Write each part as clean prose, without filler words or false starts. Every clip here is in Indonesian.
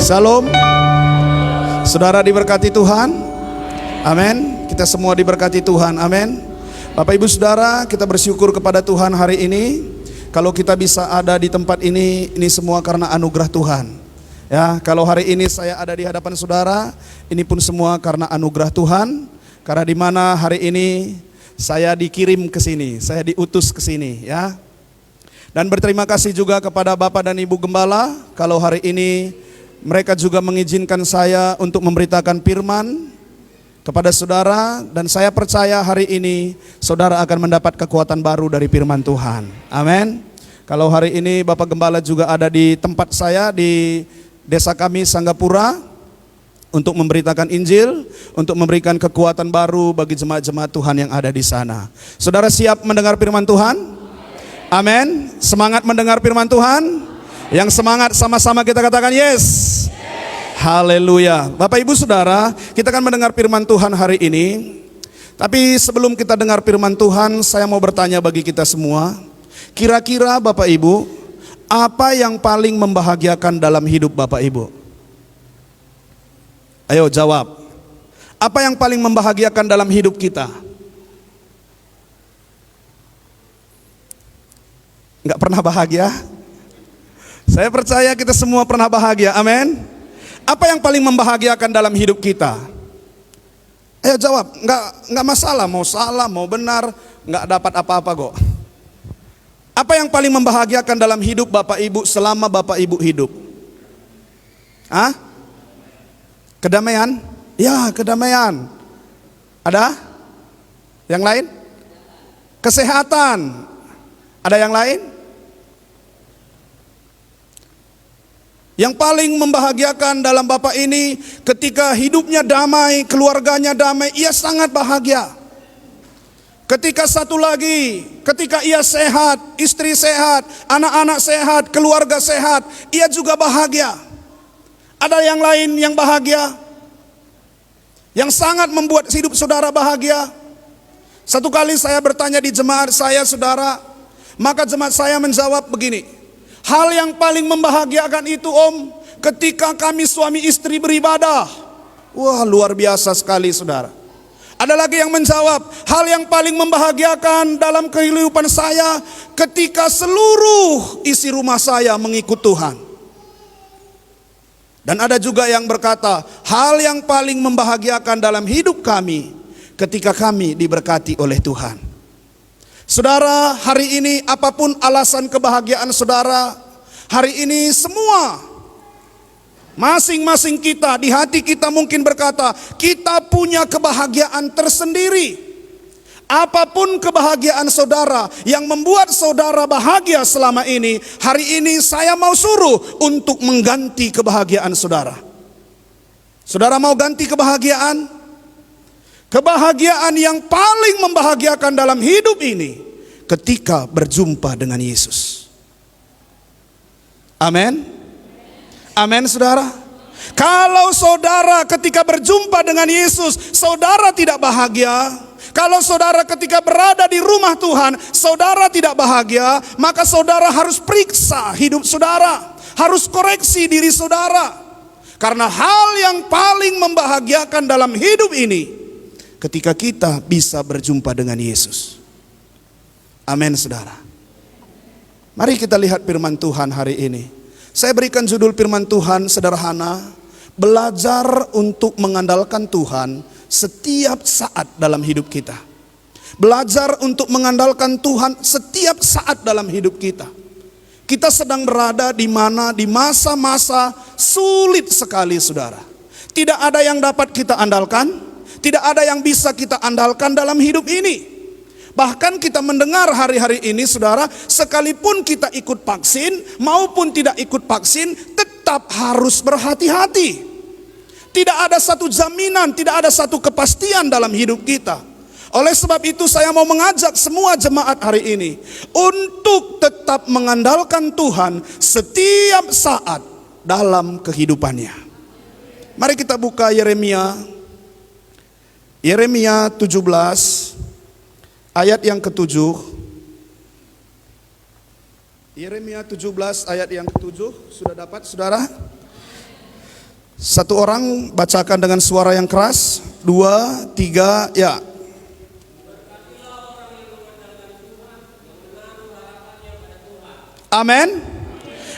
Shalom. Saudara diberkati Tuhan. Amin. Kita semua diberkati Tuhan. Amin. Bapak Ibu Saudara, kita bersyukur kepada Tuhan hari ini. Kalau kita bisa ada di tempat ini semua karena anugerah Tuhan. Ya, kalau hari ini saya ada di hadapan saudara, ini pun semua karena anugerah Tuhan. Karena di mana hari ini saya dikirim ke sini, saya diutus ke sini, ya. Dan berterima kasih juga kepada Bapak dan Ibu Gembala kalau hari ini mereka juga mengizinkan saya untuk memberitakan firman kepada saudara, dan saya percaya hari ini saudara akan mendapat kekuatan baru dari firman Tuhan. Amin. Kalau hari ini Bapak Gembala juga ada di tempat saya di desa kami Sanggapura untuk memberitakan Injil, untuk memberikan kekuatan baru bagi jemaat-jemaat Tuhan yang ada di sana. Saudara siap mendengar firman Tuhan? Amin. Semangat mendengar firman Tuhan? Yang semangat sama-sama kita katakan yes. Haleluya. Bapak Ibu Saudara, kita akan mendengar firman Tuhan hari ini. Tapi sebelum kita dengar firman Tuhan, saya mau bertanya bagi kita semua. Kira-kira Bapak Ibu, apa yang paling membahagiakan dalam hidup Bapak Ibu? Ayo jawab. Apa yang paling membahagiakan dalam hidup kita? Enggak pernah bahagia? Saya percaya kita semua pernah bahagia, amin. Apa yang paling membahagiakan dalam hidup kita? Ayo jawab, enggak masalah, mau salah, mau benar, enggak dapat apa-apa kok. Apa yang paling membahagiakan dalam hidup Bapak Ibu selama Bapak Ibu hidup? Hah? Kedamaian? Ya, kedamaian. Ada? Yang lain? Kesehatan. Ada yang lain? Yang paling membahagiakan dalam Bapak ini ketika hidupnya damai, keluarganya damai, ia sangat bahagia. Ketika satu lagi, ketika ia sehat, istri sehat, anak-anak sehat, keluarga sehat, ia juga bahagia. Ada yang lain yang bahagia, yang sangat membuat hidup saudara bahagia. Satu kali saya bertanya di jemaat saya, saudara, maka jemaat saya menjawab begini. Hal yang paling membahagiakan itu Om, ketika kami suami istri beribadah. Wah, luar biasa sekali saudara. Ada lagi yang menjawab, hal yang paling membahagiakan dalam kehidupan saya ketika seluruh isi rumah saya mengikut Tuhan. Dan ada juga yang berkata, hal yang paling membahagiakan dalam hidup kami ketika kami diberkati oleh Tuhan. Saudara, hari ini apapun alasan kebahagiaan saudara, hari ini semua masing-masing kita di hati kita mungkin berkata, kita punya kebahagiaan tersendiri. Apapun kebahagiaan saudara yang membuat saudara bahagia selama ini, hari ini saya mau suruh untuk mengganti kebahagiaan saudara. Saudara mau ganti kebahagiaan? Kebahagiaan yang paling membahagiakan dalam hidup ini ketika berjumpa dengan Yesus. Amin. Amin saudara. Kalau saudara ketika berjumpa dengan Yesus, saudara tidak bahagia. Kalau saudara ketika berada di rumah Tuhan, saudara tidak bahagia, maka saudara harus periksa hidup saudara, harus koreksi diri saudara. Karena hal yang paling membahagiakan dalam hidup ini ketika kita bisa berjumpa dengan Yesus. Amin saudara. Mari kita lihat firman Tuhan hari ini. Saya berikan judul firman Tuhan sederhana, belajar untuk mengandalkan Tuhan setiap saat dalam hidup kita. Belajar untuk mengandalkan Tuhan setiap saat dalam hidup kita. Kita sedang berada di mana? Di masa-masa sulit sekali saudara. Tidak ada yang dapat kita andalkan. Tidak ada yang bisa kita andalkan dalam hidup ini. Bahkan kita mendengar hari-hari ini saudara, sekalipun kita ikut vaksin maupun tidak ikut vaksin, tetap harus berhati-hati. Tidak ada satu jaminan, tidak ada satu kepastian dalam hidup kita. Oleh sebab itu saya mau mengajak semua jemaat hari ini untuk tetap mengandalkan Tuhan setiap saat dalam kehidupannya. Mari kita buka Yeremia 17 ayat yang ke-7. Yeremia 17 ayat yang ke-7. Sudah dapat saudara? Satu orang bacakan dengan suara yang keras. 2, 3, ya. Amin.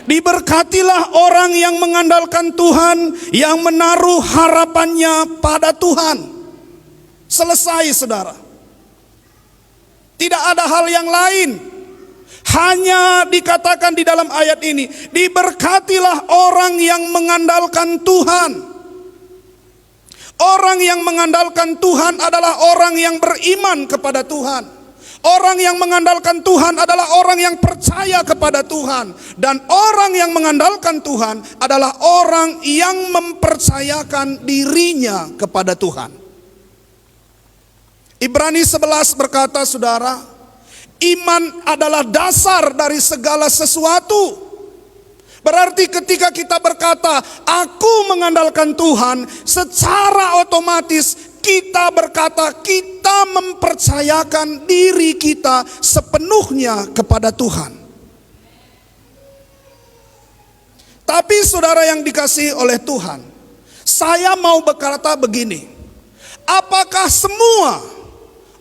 Diberkatilah orang yang mengandalkan Tuhan, yang menaruh harapannya pada Tuhan. Selesai, saudara. Tidak ada hal yang lain. Hanya dikatakan di dalam ayat ini, diberkatilah orang yang mengandalkan Tuhan. Orang yang mengandalkan Tuhan adalah orang yang beriman kepada Tuhan. Orang yang mengandalkan Tuhan adalah orang yang percaya kepada Tuhan. Dan orang yang mengandalkan Tuhan adalah orang yang mempercayakan dirinya kepada Tuhan. Ibrani 11 berkata, saudara, iman adalah dasar dari segala sesuatu. Berarti ketika kita berkata, aku mengandalkan Tuhan, secara otomatis kita berkata, kita mempercayakan diri kita sepenuhnya kepada Tuhan. Tapi saudara yang dikasihi oleh Tuhan, saya mau berkata begini, apakah semua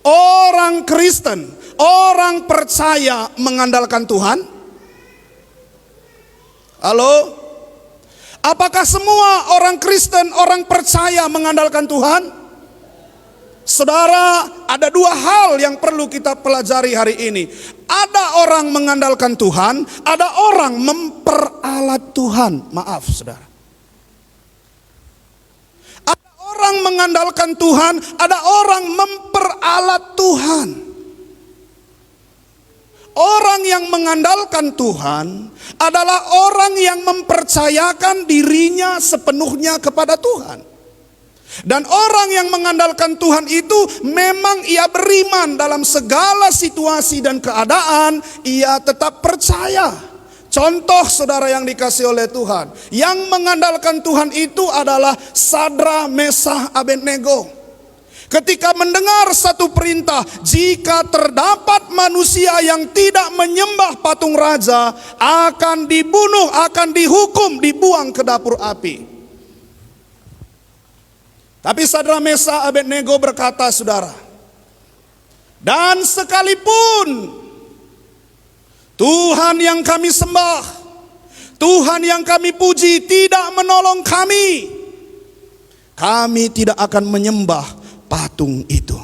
orang Kristen, orang percaya mengandalkan Tuhan? Halo? Apakah semua orang Kristen, orang percaya mengandalkan Tuhan? Saudara, ada dua hal yang perlu kita pelajari hari ini. Ada orang mengandalkan Tuhan, ada orang memperalat Tuhan. Maaf, saudara. Ada orang mengandalkan Tuhan, ada orang memperalat Tuhan. Orang yang mengandalkan Tuhan adalah orang yang mempercayakan dirinya sepenuhnya kepada Tuhan. Dan orang yang mengandalkan Tuhan itu memang ia beriman dalam segala situasi dan keadaan, ia tetap percaya. Contoh saudara yang dikasih oleh Tuhan, yang mengandalkan Tuhan itu adalah Sadra, Mesah, Abednego. Ketika mendengar satu perintah, jika terdapat manusia yang tidak menyembah patung raja, akan dibunuh, akan dihukum, dibuang ke dapur api. Tapi Sadra, Mesah, Abednego berkata, saudara, dan sekalipun Tuhan yang kami sembah, Tuhan yang kami puji tidak menolong kami, kami tidak akan menyembah patung itu.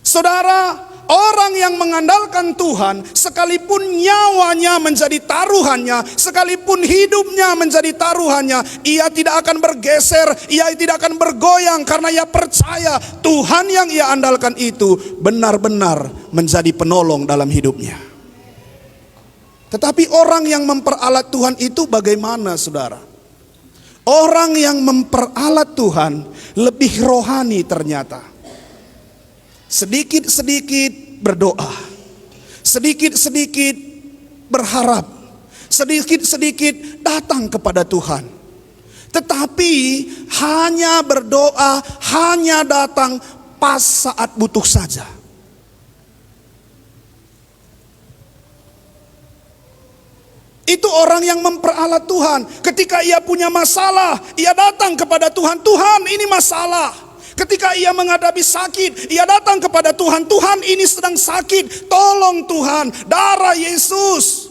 Saudara, orang yang mengandalkan Tuhan, sekalipun nyawanya menjadi taruhannya, sekalipun hidupnya menjadi taruhannya, ia tidak akan bergeser, ia tidak akan bergoyang, karena ia percaya Tuhan yang ia andalkan itu benar-benar menjadi penolong dalam hidupnya. Tetapi orang yang memperalat Tuhan itu bagaimana, saudara? Orang yang memperalat Tuhan lebih rohani ternyata. Sedikit-sedikit berdoa, sedikit-sedikit berharap, sedikit-sedikit datang kepada Tuhan. Tetapi hanya berdoa, hanya datang pas saat butuh saja. Itu orang yang memperalat Tuhan. Ketika ia punya masalah, ia datang kepada Tuhan. Tuhan, ini masalah. Ketika ia menghadapi sakit, ia datang kepada Tuhan. Tuhan, ini sedang sakit, tolong Tuhan, darah Yesus.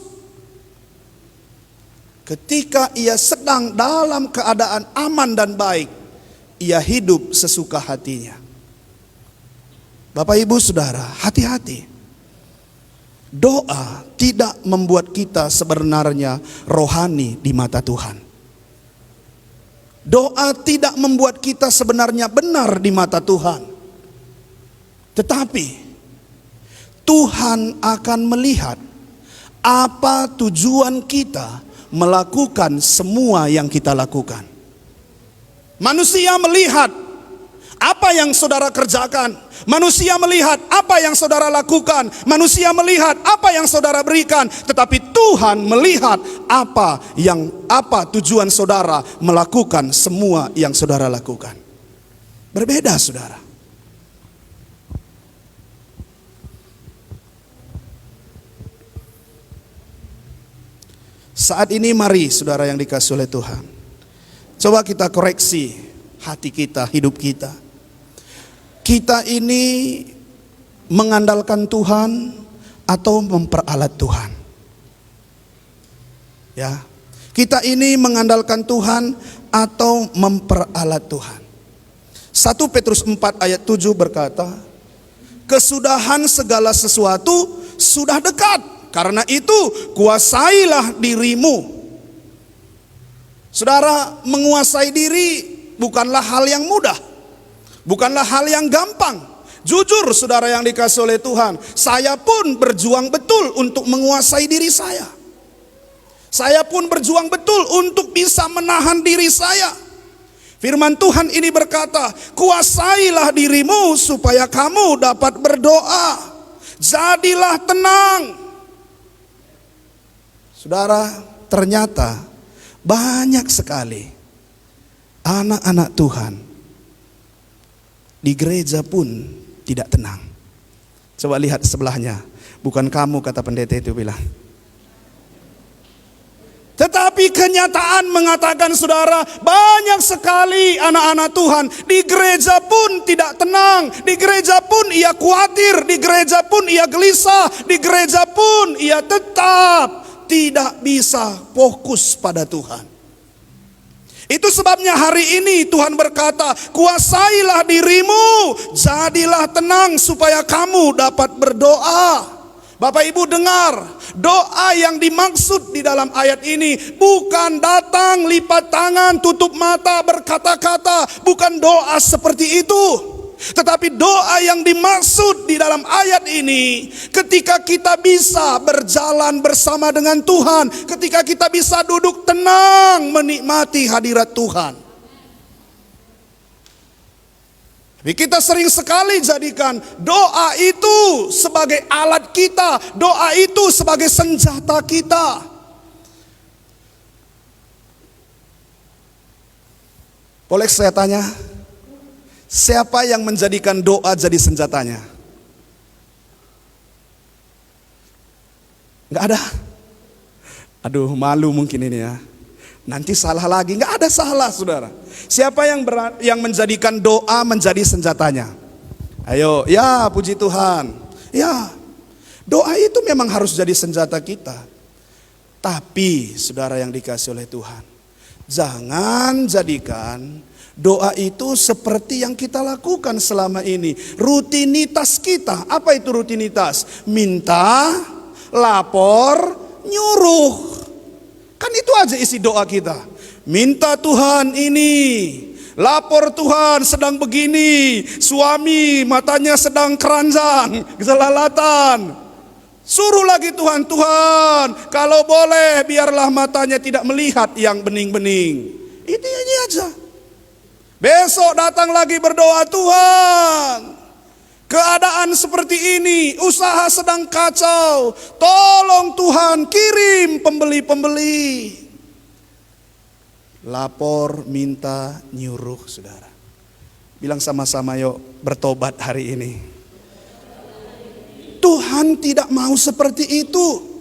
Ketika ia sedang dalam keadaan aman dan baik, ia hidup sesuka hatinya. Bapak Ibu Saudara, hati-hati. Doa tidak membuat kita sebenarnya rohani di mata Tuhan. Doa tidak membuat kita sebenarnya benar di mata Tuhan. Tetapi Tuhan akan melihat apa tujuan kita melakukan semua yang kita lakukan. Manusia melihat apa yang saudara kerjakan. Manusia melihat apa yang saudara lakukan. Manusia melihat apa yang saudara berikan. Tetapi Tuhan melihat apa tujuan saudara melakukan semua yang saudara lakukan. Berbeda, saudara. Saat ini mari saudara yang dikasihi oleh Tuhan, coba kita koreksi hati kita, hidup kita. Kita ini mengandalkan Tuhan atau memperalat Tuhan? Ya, kita ini mengandalkan Tuhan atau memperalat Tuhan? 1 Petrus 4 ayat 7 berkata, kesudahan segala sesuatu sudah dekat. Karena itu kuasailah dirimu. Saudara, menguasai diri bukanlah hal yang mudah, bukanlah hal yang gampang. Jujur saudara yang dikasihi oleh Tuhan, saya pun berjuang betul untuk menguasai diri saya. Saya pun berjuang betul untuk bisa menahan diri saya. Firman Tuhan ini berkata, kuasailah dirimu supaya kamu dapat berdoa. Jadilah tenang. Saudara, ternyata banyak sekali anak-anak Tuhan di gereja pun tidak tenang. Coba lihat sebelahnya. Bukan kamu, kata pendeta itu bilang. Tetapi kenyataan mengatakan saudara, banyak sekali anak-anak Tuhan di gereja pun tidak tenang. Di gereja pun ia khawatir, di gereja pun ia gelisah, di gereja pun ia tetap tidak bisa fokus pada Tuhan. Itu sebabnya hari ini Tuhan berkata, kuasailah dirimu, jadilah tenang supaya kamu dapat berdoa. Bapak Ibu dengar, doa yang dimaksud di dalam ayat ini bukan datang, lipat tangan, tutup mata, berkata-kata. Bukan doa seperti itu. Tetapi doa yang dimaksud di dalam ayat ini, ketika kita bisa berjalan bersama dengan Tuhan, ketika kita bisa duduk tenang menikmati hadirat Tuhan. Tapi kita sering sekali jadikan doa itu sebagai alat kita, doa itu sebagai senjata kita. Boleh saya tanya, siapa yang menjadikan doa jadi senjatanya? Enggak ada. Aduh, malu mungkin ini ya. Nanti salah lagi. Enggak ada salah, saudara. Siapa yang menjadikan doa menjadi senjatanya? Ayo, ya puji Tuhan. Ya, doa itu memang harus jadi senjata kita. Tapi saudara yang dikasihi oleh Tuhan, jangan jadikan doa itu seperti yang kita lakukan selama ini. Rutinitas kita. Apa itu rutinitas? Minta, lapor, nyuruh. Kan itu aja isi doa kita. Minta Tuhan ini, lapor Tuhan sedang begini, suami matanya sedang keranjang, kejelalatan. Suruh lagi Tuhan, Tuhan kalau boleh biarlah matanya tidak melihat yang bening-bening. Ini aja. Besok datang lagi berdoa, Tuhan keadaan seperti ini, usaha sedang kacau, tolong Tuhan kirim pembeli-pembeli. Lapor, minta, nyuruh, saudara. Bilang sama-sama yuk, bertobat hari ini. Tuhan tidak mau seperti itu.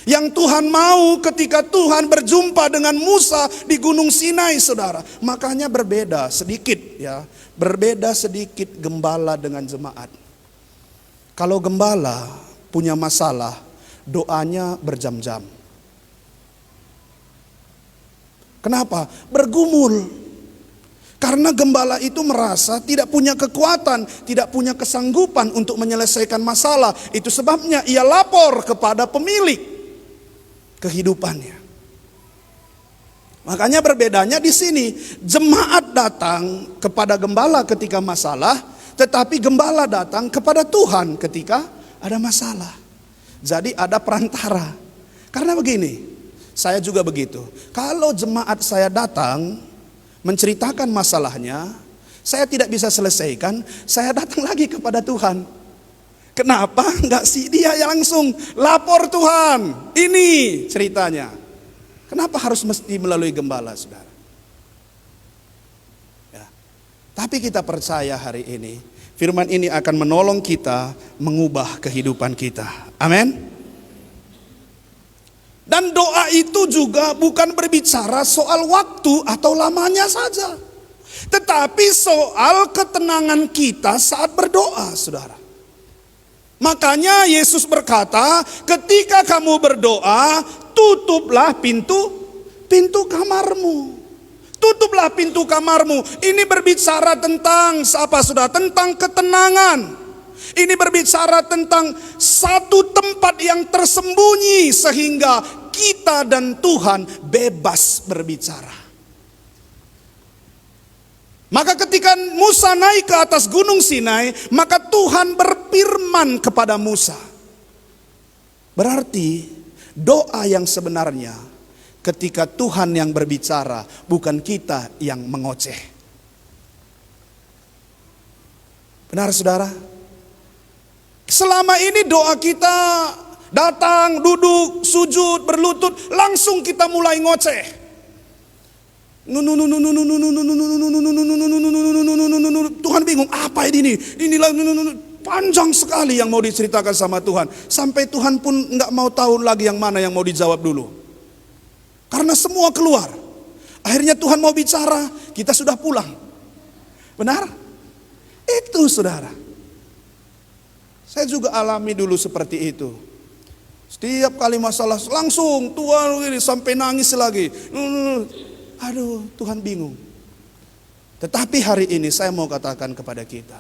Yang Tuhan mau ketika Tuhan berjumpa dengan Musa di Gunung Sinai, saudara. Makanya berbeda sedikit ya. Berbeda sedikit gembala dengan jemaat. Kalau gembala punya masalah, doanya berjam-jam. Kenapa? Bergumul. Karena gembala itu merasa tidak punya kekuatan, tidak punya kesanggupan untuk menyelesaikan masalah. Itu sebabnya ia lapor kepada pemilik kehidupannya. Makanya berbedanya di sini. Jemaat datang kepada gembala ketika masalah, tetapi gembala datang kepada Tuhan ketika ada masalah. Jadi ada perantara. Karena begini, saya juga begitu. Kalau jemaat saya datang menceritakan masalahnya, saya tidak bisa selesaikan, saya datang lagi kepada Tuhan. Kenapa enggak sih dia yang langsung lapor Tuhan? Ini ceritanya. Kenapa harus mesti melalui gembala, saudara? Ya. Tapi kita percaya hari ini, firman ini akan menolong kita mengubah kehidupan kita. Amin. Dan doa itu juga bukan berbicara soal waktu atau lamanya saja, tetapi soal ketenangan kita saat berdoa, saudara. Makanya Yesus berkata, ketika kamu berdoa, tutuplah pintu kamarmu. Tutuplah pintu kamarmu. Ini berbicara tentang apa, saudara? Tentang ketenangan. Ini berbicara tentang satu tempat yang tersembunyi sehingga kita dan Tuhan bebas berbicara. Maka ketika Musa naik ke atas gunung Sinai, maka Tuhan berfirman kepada Musa. Berarti doa yang sebenarnya ketika Tuhan yang berbicara, bukan kita yang mengoceh. Benar, saudara? Selama ini doa kita datang, duduk, sujud, berlutut, langsung kita mulai ngoceh. Tuhan bingung, apa ini? Inilah panjang sekali yang mau diceritakan sama Tuhan. Sampai Tuhan pun nggak mau tahu lagi yang mana yang mau dijawab dulu. Karena semua keluar. Akhirnya Tuhan mau bicara, kita sudah pulang. Benar? Itu, saudara. Saya juga alami dulu seperti itu. Setiap kali masalah langsung Tuhan ini sampai nangis lagi. Aduh, Tuhan bingung. Tetapi hari ini saya mau katakan kepada kita,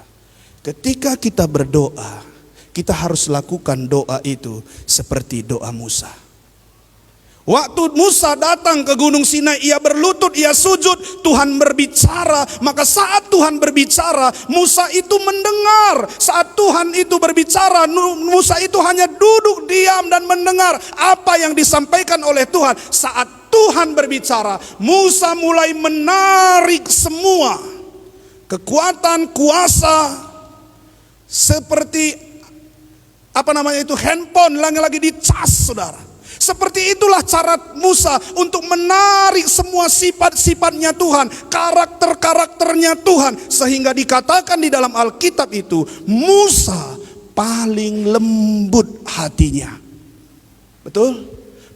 ketika kita berdoa, kita harus lakukan doa itu seperti doa Musa. Waktu Musa datang ke Gunung Sinai, ia berlutut, ia sujud, Tuhan berbicara. Maka saat Tuhan berbicara, Musa itu mendengar. Saat Tuhan itu berbicara, Musa itu hanya duduk diam dan mendengar apa yang disampaikan oleh Tuhan. Saat Tuhan berbicara, Musa mulai menarik semua kekuatan, kuasa, seperti handphone lagi dicas, saudara. Seperti itulah cara Musa untuk menarik semua sifat-sifatnya Tuhan, karakter-karakternya Tuhan, sehingga dikatakan di dalam Alkitab itu Musa paling lembut hatinya. Betul?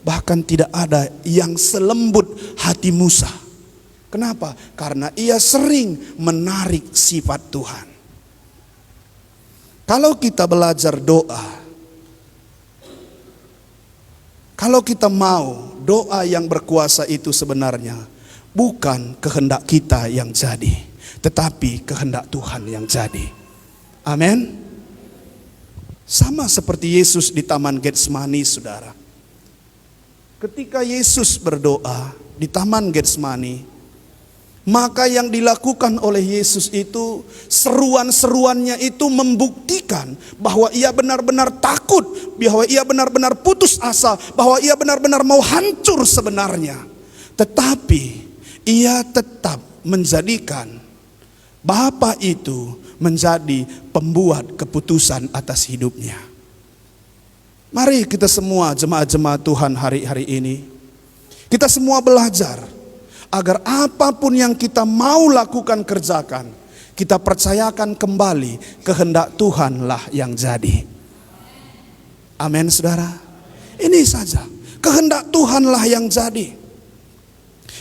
Bahkan tidak ada yang selembut hati Musa. Kenapa? Karena ia sering menarik sifat Tuhan. Kalau kita belajar doa, kalau kita mau doa yang berkuasa itu sebenarnya bukan kehendak kita yang jadi, tetapi kehendak Tuhan yang jadi. Amin. Sama seperti Yesus di Taman Getsemani, saudara. Ketika Yesus berdoa di Taman Getsemani, maka yang dilakukan oleh Yesus itu, seruan-seruannya itu membuktikan bahwa ia benar-benar takut, bahwa ia benar-benar putus asa, bahwa ia benar-benar mau hancur sebenarnya. Tetapi ia tetap menjadikan Bapa itu menjadi pembuat keputusan atas hidupnya. Mari kita semua jemaat-jemaat Tuhan hari-hari ini, kita semua belajar agar apapun yang kita mau lakukan, kerjakan, kita percayakan kembali kehendak Tuhanlah yang jadi. Amin, saudara. Ini saja, kehendak Tuhanlah yang jadi.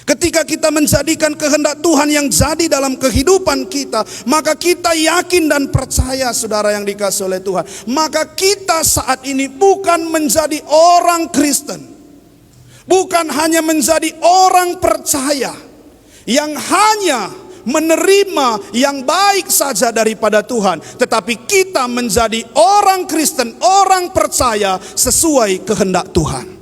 Ketika kita menjadikan kehendak Tuhan yang jadi dalam kehidupan kita, maka kita yakin dan percaya, saudara yang dikasihi oleh Tuhan, maka kita saat ini bukan menjadi orang Kristen, bukan hanya menjadi orang percaya yang hanya menerima yang baik saja daripada Tuhan, tetapi kita menjadi orang Kristen, orang percaya sesuai kehendak Tuhan.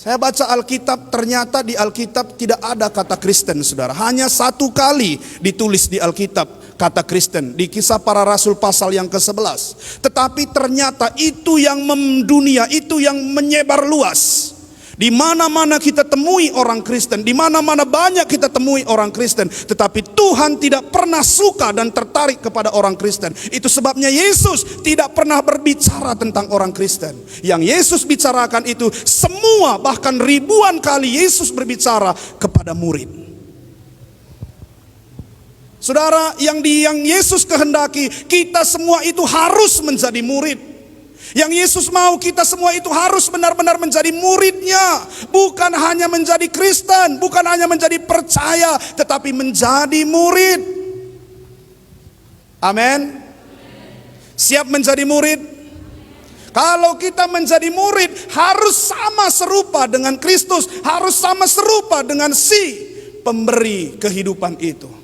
Saya baca Alkitab, ternyata di Alkitab tidak ada kata Kristen, saudara. Hanya satu kali ditulis di Alkitab kata Kristen, di Kisah Para Rasul pasal yang ke-11. Tetapi ternyata itu yang mendunia, itu yang menyebar luas. Di mana-mana kita temui orang Kristen, di mana-mana banyak kita temui orang Kristen, tetapi Tuhan tidak pernah suka dan tertarik kepada orang Kristen. Itu sebabnya Yesus tidak pernah berbicara tentang orang Kristen. Yang Yesus bicarakan itu semua, bahkan ribuan kali Yesus berbicara kepada murid. Saudara, yang Yesus kehendaki, kita semua itu harus menjadi murid. Yang Yesus mau kita semua itu harus benar-benar menjadi muridnya. Bukan hanya menjadi Kristen, bukan hanya menjadi percaya, tetapi menjadi murid. Amin. Siap menjadi murid? Kalau kita menjadi murid, harus sama serupa dengan Kristus, harus sama serupa dengan si pemberi kehidupan itu.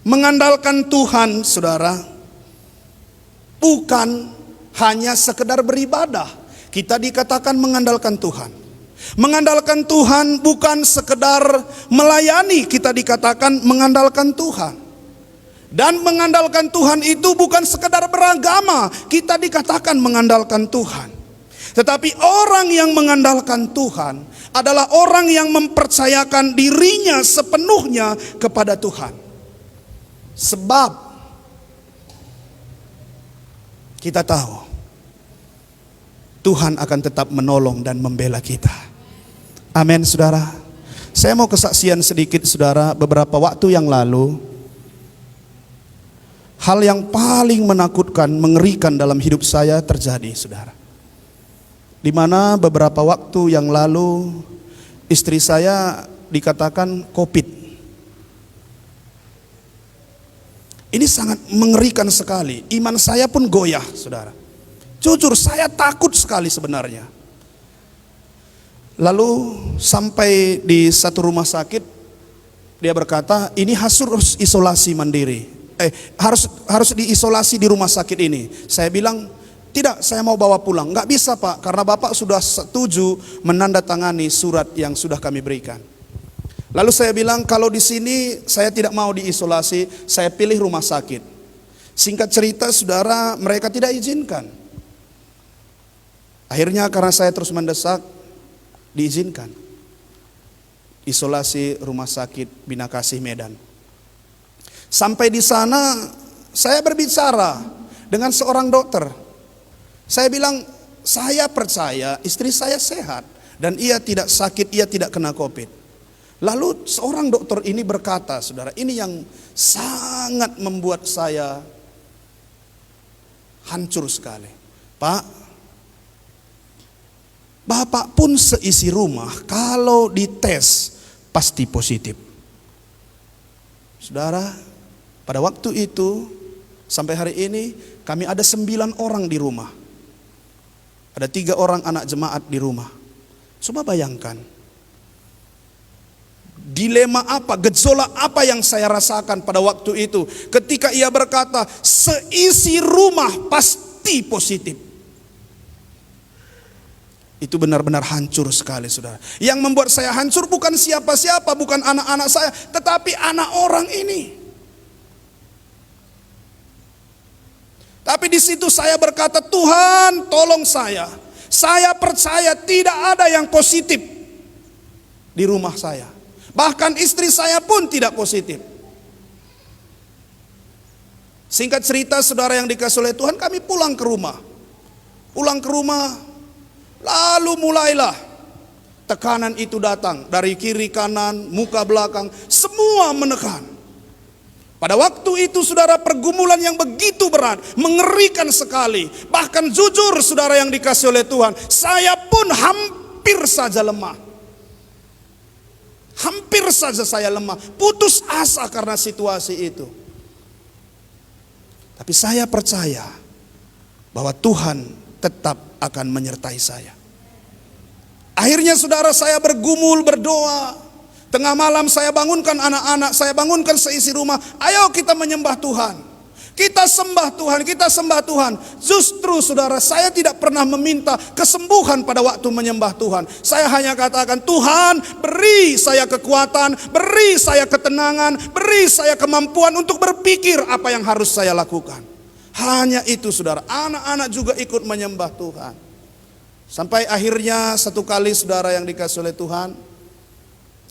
Mengandalkan Tuhan, saudara, bukan hanya sekedar beribadah. Kita dikatakan mengandalkan Tuhan. Mengandalkan Tuhan bukan sekedar melayani, kita dikatakan mengandalkan Tuhan. Dan mengandalkan Tuhan itu bukan sekedar beragama, kita dikatakan mengandalkan Tuhan. Tetapi orang yang mengandalkan Tuhan adalah orang yang mempercayakan dirinya sepenuhnya kepada Tuhan. Sebab kita tahu Tuhan akan tetap menolong dan membela kita. Amin, saudara. Saya mau kesaksian sedikit, saudara. Beberapa waktu yang lalu, hal yang paling menakutkan, mengerikan dalam hidup saya terjadi, saudara. Di mana beberapa waktu yang lalu istri saya dikatakan COVID. Ini sangat mengerikan sekali. Iman saya pun goyah, saudara. Jujur, saya takut sekali sebenarnya. Lalu sampai di satu rumah sakit, dia berkata, ini harus isolasi mandiri. Harus diisolasi di rumah sakit ini. Saya bilang, tidak, saya mau bawa pulang. Nggak bisa, Pak, karena Bapak sudah setuju menandatangani surat yang sudah kami berikan. Lalu saya bilang, kalau di sini saya tidak mau diisolasi, saya pilih rumah sakit. Singkat cerita, saudara, mereka tidak izinkan. Akhirnya karena saya terus mendesak, diizinkan. Isolasi rumah sakit Bina Kasih Medan. Sampai di sana, saya berbicara dengan seorang dokter. Saya bilang, saya percaya istri saya sehat dan ia tidak sakit, ia tidak kena COVID. Lalu seorang dokter ini berkata, saudara, ini yang sangat membuat saya hancur sekali. Pak, Bapak pun seisi rumah kalau dites pasti positif. Saudara, pada waktu itu sampai hari ini kami ada 9 orang di rumah. Ada 3 orang anak jemaat di rumah. Coba bayangkan, dilema apa, gejolak apa yang saya rasakan pada waktu itu. Ketika ia berkata, seisi rumah pasti positif. Itu benar-benar hancur sekali, saudara. Yang membuat saya hancur bukan siapa-siapa, bukan anak-anak saya, tetapi anak orang ini. Tapi di situ saya berkata, Tuhan tolong saya. Saya percaya tidak ada yang positif di rumah saya. Bahkan istri saya pun tidak positif. Singkat cerita, saudara yang dikasih oleh Tuhan, kami pulang ke rumah. Pulang ke rumah, lalu mulailah tekanan itu datang. Dari kiri kanan, muka belakang, semua menekan. Pada waktu itu, saudara, pergumulan yang begitu berat, mengerikan sekali. Bahkan jujur, saudara yang dikasih oleh Tuhan, saya pun hampir saja lemah. Hampir saja saya lemah, putus asa karena situasi itu. Tapi saya percaya bahwa Tuhan tetap akan menyertai saya. Akhirnya, saudara, saya bergumul, berdoa. Tengah malam saya bangunkan anak-anak, saya bangunkan seisi rumah. Ayo kita menyembah Tuhan. Kita sembah Tuhan, kita sembah Tuhan. Justru, saudara, saya tidak pernah meminta kesembuhan pada waktu menyembah Tuhan. Saya hanya katakan, Tuhan beri saya kekuatan, beri saya ketenangan, beri saya kemampuan untuk berpikir apa yang harus saya lakukan. Hanya itu, saudara. Anak-anak juga ikut menyembah Tuhan. Sampai akhirnya satu kali, saudara yang dikasih oleh Tuhan,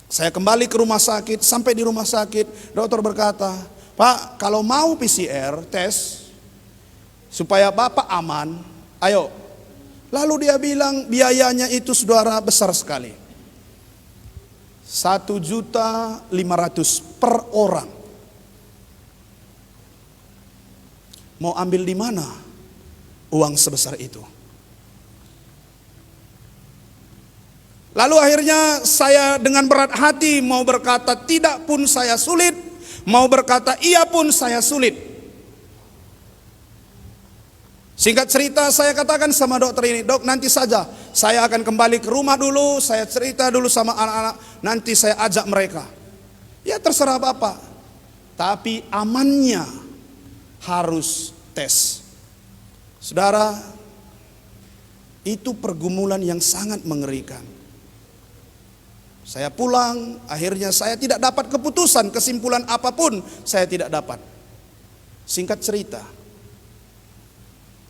saya kembali ke rumah sakit. Sampai di rumah sakit, dokter berkata, Pak, kalau mau PCR, tes, supaya Bapak aman, ayo. Lalu dia bilang biayanya itu, saudara, besar sekali. 1.500.000 per orang. Mau ambil di mana uang sebesar itu? Lalu akhirnya saya dengan berat hati mau berkata tidak pun saya sulit, mau berkata iya pun saya sulit. Singkat cerita saya katakan sama dokter ini, dok nanti saja saya akan kembali ke rumah dulu, saya cerita dulu sama anak-anak, nanti saya ajak mereka. Ya terserah Bapak, tapi amannya harus tes. Saudara, itu pergumulan yang sangat mengerikan. Saya pulang, akhirnya saya tidak dapat keputusan, kesimpulan apapun saya tidak dapat. Singkat cerita,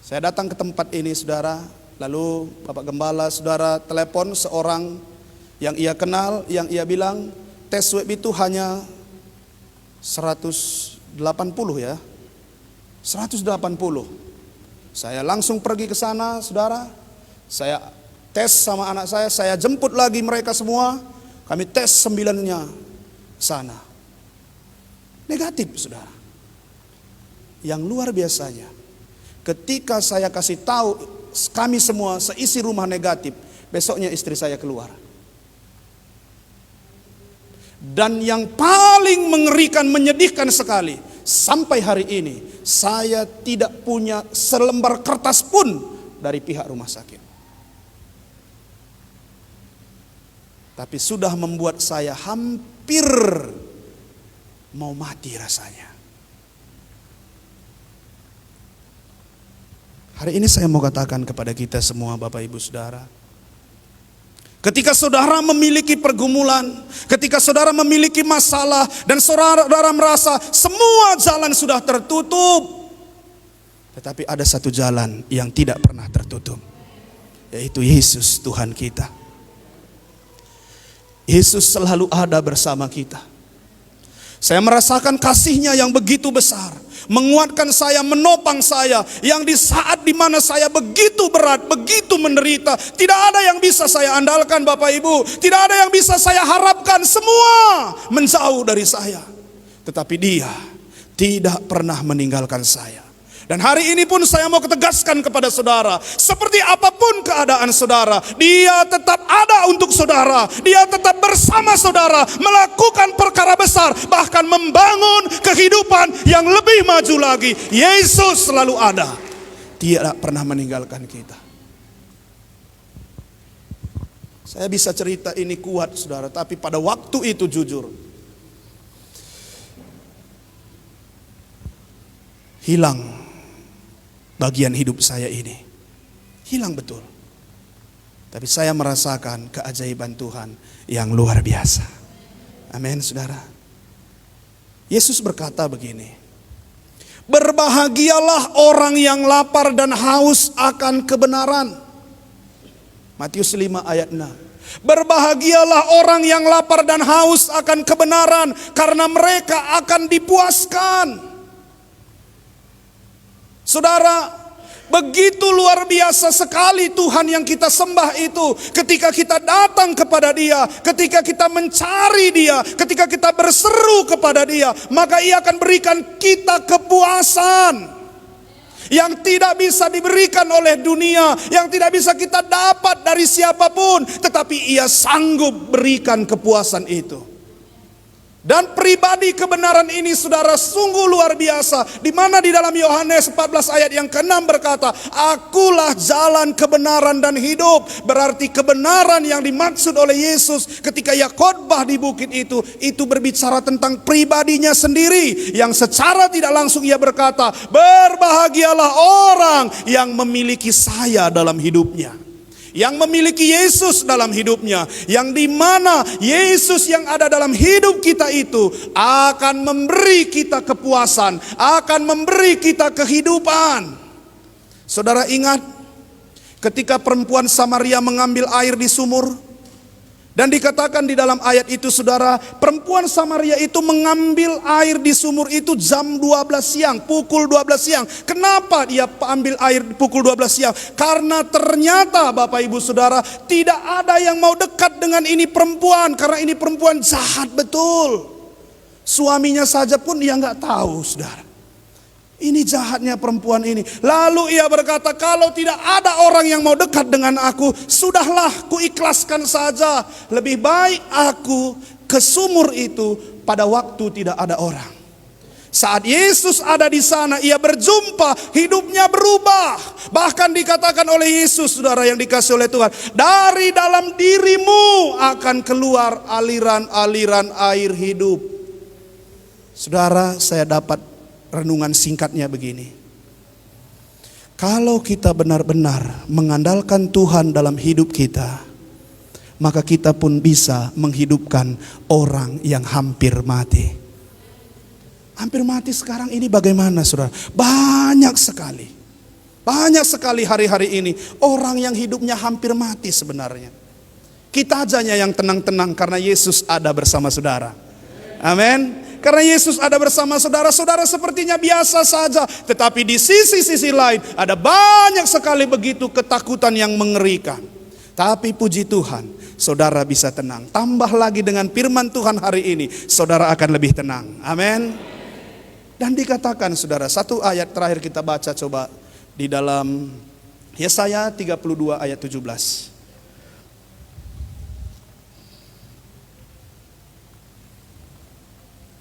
saya datang ke tempat ini saudara, lalu Bapak Gembala saudara telepon seorang yang ia kenal, yang ia bilang tes swab itu hanya 180 ya, 180. Saya langsung pergi ke sana saudara, saya tes sama anak saya jemput lagi mereka semua. Kami tes 9-nya sana. Negatif saudara. Yang luar biasanya, ketika saya kasih tahu kami semua seisi rumah negatif, besoknya istri saya keluar. Dan yang paling mengerikan, menyedihkan sekali, sampai hari ini saya tidak punya selembar kertas pun dari pihak rumah sakit. Tapi sudah membuat saya hampir mau mati rasanya. Hari ini saya mau katakan kepada kita semua Bapak Ibu Saudara, ketika saudara memiliki pergumulan, ketika saudara memiliki masalah, dan saudara merasa semua jalan sudah tertutup, tetapi ada satu jalan yang tidak pernah tertutup, yaitu Yesus Tuhan kita. Yesus selalu ada bersama kita. Saya merasakan kasih-Nya yang begitu besar, menguatkan saya, menopang saya, yang di saat dimana saya begitu berat, begitu menderita, tidak ada yang bisa saya andalkan Bapak Ibu, tidak ada yang bisa saya harapkan, semua menjauh dari saya. Tetapi Dia tidak pernah meninggalkan saya. Dan hari ini pun saya mau tegaskan kepada saudara, seperti apapun keadaan saudara, Dia tetap ada untuk saudara. Dia tetap bersama saudara, melakukan perkara besar, bahkan membangun kehidupan yang lebih maju lagi. Yesus selalu ada, tidak pernah meninggalkan kita. Saya bisa cerita ini kuat saudara, tapi pada waktu itu jujur, hilang bagian hidup saya ini, hilang betul. Tapi saya merasakan keajaiban Tuhan yang luar biasa. Amin saudara. Yesus berkata begini, berbahagialah orang yang lapar dan haus akan kebenaran. Matius 5 ayat 6. Berbahagialah orang yang lapar dan haus akan kebenaran, karena mereka akan dipuaskan. Saudara, begitu luar biasa sekali Tuhan yang kita sembah itu. Ketika kita datang kepada Dia, ketika kita mencari Dia, ketika kita berseru kepada Dia, maka Ia akan berikan kita kepuasan yang tidak bisa diberikan oleh dunia, yang tidak bisa kita dapat dari siapapun, tetapi Ia sanggup berikan kepuasan itu. Dan pribadi kebenaran ini saudara sungguh luar biasa, di mana di dalam Yohanes 14 ayat yang ke-6 berkata, akulah jalan, kebenaran dan hidup. Berarti kebenaran yang dimaksud oleh Yesus ketika Ia khotbah di bukit itu berbicara tentang pribadinya sendiri, yang secara tidak langsung Ia berkata, berbahagialah orang yang memiliki saya dalam hidupnya, yang memiliki Yesus dalam hidupnya, yang dimana Yesus yang ada dalam hidup kita itu akan memberi kita kepuasan, akan memberi kita kehidupan. Saudara ingat ketika perempuan Samaria mengambil air di sumur, dan dikatakan di dalam ayat itu saudara, perempuan Samaria itu mengambil air di sumur itu jam 12 siang, pukul 12 siang. Kenapa dia ambil air pukul 12 siang? Karena ternyata Bapak Ibu Saudara, tidak ada yang mau dekat dengan ini perempuan, karena ini perempuan jahat betul. Suaminya saja pun dia nggak tahu saudara. Ini jahatnya perempuan ini. Lalu ia berkata, kalau tidak ada orang yang mau dekat dengan aku, sudahlah, kuikhlaskan saja. Lebih baik aku ke sumur itu pada waktu tidak ada orang. Saat Yesus ada di sana, ia berjumpa, hidupnya berubah. Bahkan dikatakan oleh Yesus, saudara yang dikasih oleh Tuhan, dari dalam dirimu akan keluar aliran-aliran air hidup. Saudara, saya dapat renungan singkatnya begini. Kalau kita benar-benar mengandalkan Tuhan dalam hidup kita, maka kita pun bisa menghidupkan orang yang hampir mati. Hampir mati sekarang ini bagaimana, saudara? Banyak sekali. Banyak sekali hari-hari ini orang yang hidupnya hampir mati sebenarnya. Kita ajanya yang tenang-tenang karena Yesus ada bersama saudara. Amin. Karena Yesus ada bersama saudara, saudara sepertinya biasa saja. Tetapi di sisi-sisi lain ada banyak sekali begitu ketakutan yang mengerikan. Tapi puji Tuhan, saudara bisa tenang. Tambah lagi dengan firman Tuhan hari ini, saudara akan lebih tenang. Amin. Dan dikatakan saudara, satu ayat terakhir kita baca coba di dalam Yesaya 32 ayat 17.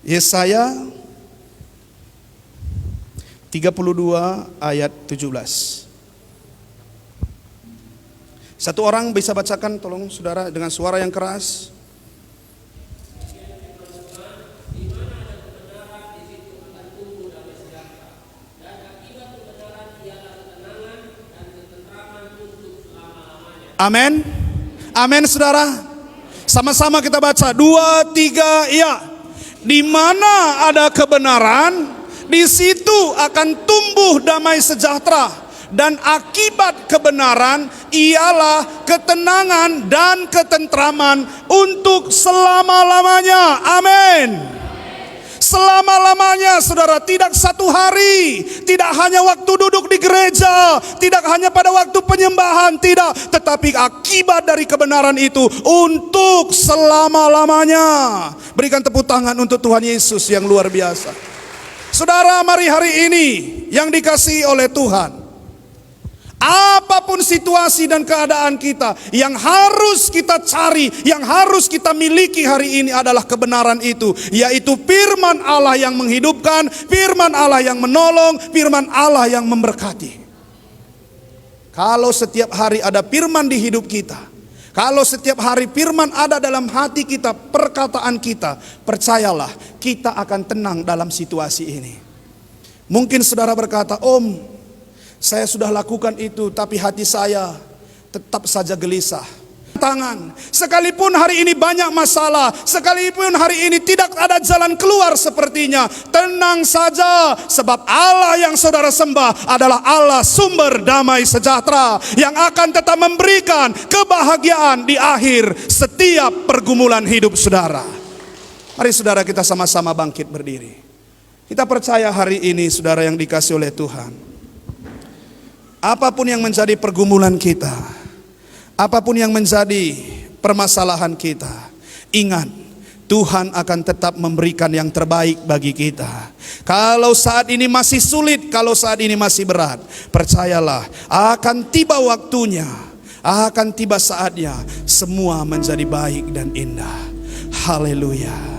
Yesaya 32 ayat 17. Satu orang bisa bacakan, tolong saudara, dengan suara yang keras. Amin. Amin saudara. Sama-sama kita baca. 2, 3, iya. Di mana ada kebenaran, di situ akan tumbuh damai sejahtera, dan akibat kebenaran ialah ketenangan dan ketentraman untuk selama-lamanya. Amin. Selama-lamanya saudara, tidak satu hari, tidak hanya waktu duduk di gereja, tidak hanya pada waktu penyembahan, tidak, tetapi akibat dari kebenaran itu untuk selama-lamanya. Berikan tepuk tangan untuk Tuhan Yesus yang luar biasa. Saudara, mari hari ini yang dikasihi oleh Tuhan, apapun situasi dan keadaan kita, yang harus kita cari, yang harus kita miliki hari ini adalah kebenaran itu, yaitu firman Allah yang menghidupkan, firman Allah yang menolong, firman Allah yang memberkati. Kalau setiap hari ada firman di hidup kita, kalau setiap hari firman ada dalam hati kita, perkataan kita, percayalah kita akan tenang dalam situasi ini. Mungkin saudara berkata, Om, saya sudah lakukan itu, tapi hati saya tetap saja gelisah. Tangan, sekalipun hari ini banyak masalah, sekalipun hari ini tidak ada jalan keluar sepertinya, tenang saja, sebab Allah yang saudara sembah adalah Allah sumber damai sejahtera, yang akan tetap memberikan kebahagiaan di akhir setiap pergumulan hidup saudara. Mari saudara kita sama-sama bangkit berdiri. Kita percaya hari ini saudara yang dikasih oleh Tuhan, apapun yang menjadi pergumulan kita, apapun yang menjadi permasalahan kita, ingat, Tuhan akan tetap memberikan yang terbaik bagi kita. Kalau saat ini masih sulit, kalau saat ini masih berat, percayalah akan tiba waktunya, akan tiba saatnya, semua menjadi baik dan indah. Haleluya.